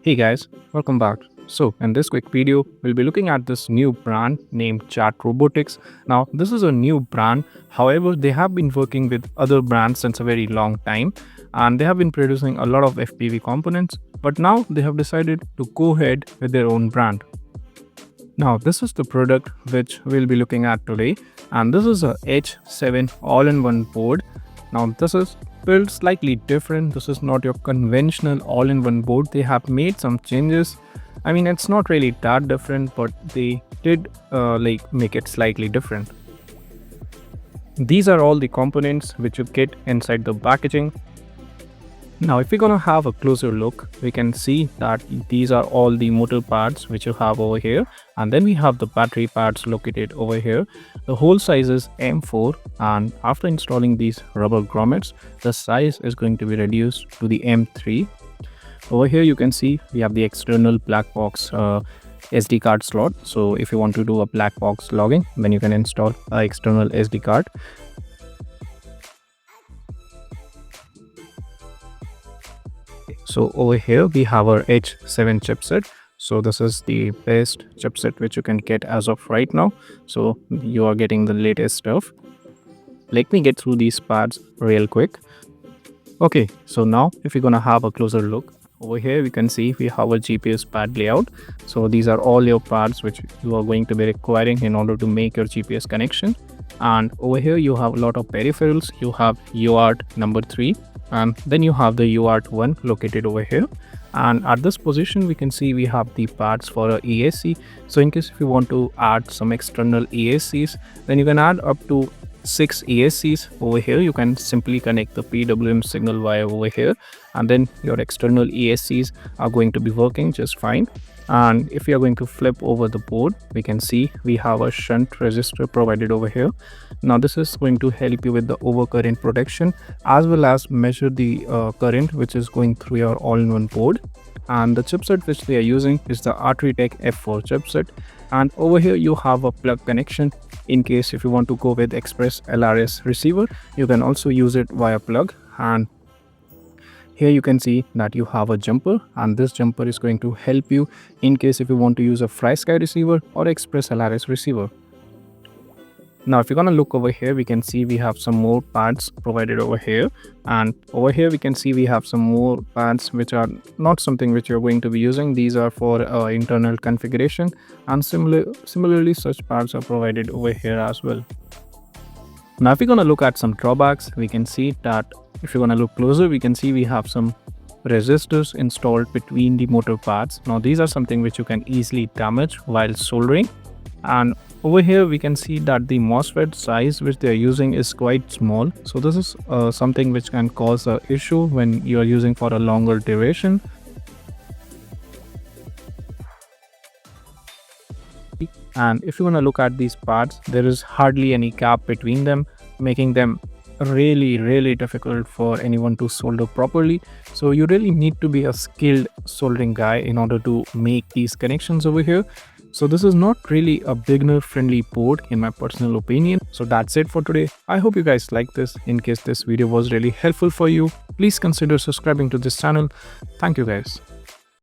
Hey guys, welcome back. So in this quick video, we'll be looking at this new brand named ChatRobotics. Now this is a new brand. However, they have been working with other brands since a very long time and they have been producing a lot of FPV components, but now they have decided to go ahead with their own brand. Now this is the product which we'll be looking at today, and this is a H7 all-in-one board. Now this is built slightly different. This is not your conventional all-in-one board. They have made some changes. I mean, it's not really that different, but they did make it slightly different. These are all the components which you get inside the packaging. Now if we're gonna have a closer look, we can see that these are all the motor pads which you have over here, and then we have the battery pads located over here. The whole size is M4, and after installing these rubber grommets, the size is going to be reduced to the M3. Over here you can see we have the external black box SD card slot. So if you want to do a black box logging, then you can install an external SD card. So over here we have our H7 chipset. So this is the best chipset which you can get as of right now. So you are getting the latest stuff. Let me get through these pads real quick. Okay, so now if you're gonna have a closer look, over here we can see we have a GPS pad layout. So these are all your pads which you are going to be requiring in order to make your GPS connection. And over here you have a lot of peripherals. You have UART number 3, and then you have the UART 1 located over here. And at this position we can see we have the pads for a ESC. So in case if you want to add some external ESCs, then you can add up to 6 ESCs over here. You can simply connect the PWM signal wire over here, and then your external ESCs are going to be working just fine. And if you are going to flip over the board, we can see we have a shunt resistor provided over here. Now this is going to help you with the overcurrent protection, as well as measure the current which is going through your all-in-one board. And the chipset which they are using is the Artritech F4 chipset. And over here you have a plug connection. In case if you want to go with Express LRS receiver, you can also use it via plug. And here you can see that you have a jumper, and this jumper is going to help you in case if you want to use a FlySky receiver or Express LRS receiver. Now if you're gonna look over here, we can see we have some more pads provided over here, and over here we can see we have some more pads which are not something which you're going to be using. These are for internal configuration, and similarly such pads are provided over here as well. Now if you're gonna look at some drawbacks, we can see that if you're gonna look closer, we can see we have some resistors installed between the motor pads. Now these are something which you can easily damage while soldering. And over here we can see that the MOSFET size which they are using is quite small. So this is something which can cause an issue when you are using for a longer duration. And if you want to look at these parts, there is hardly any gap between them, making them really difficult for anyone to solder properly. So you really need to be a skilled soldering guy in order to make these connections over here. So this is not really a beginner friendly board in my personal opinion. So that's it for today. I hope you guys like this. In case this video was really helpful for you, please consider subscribing to this channel. Thank you guys.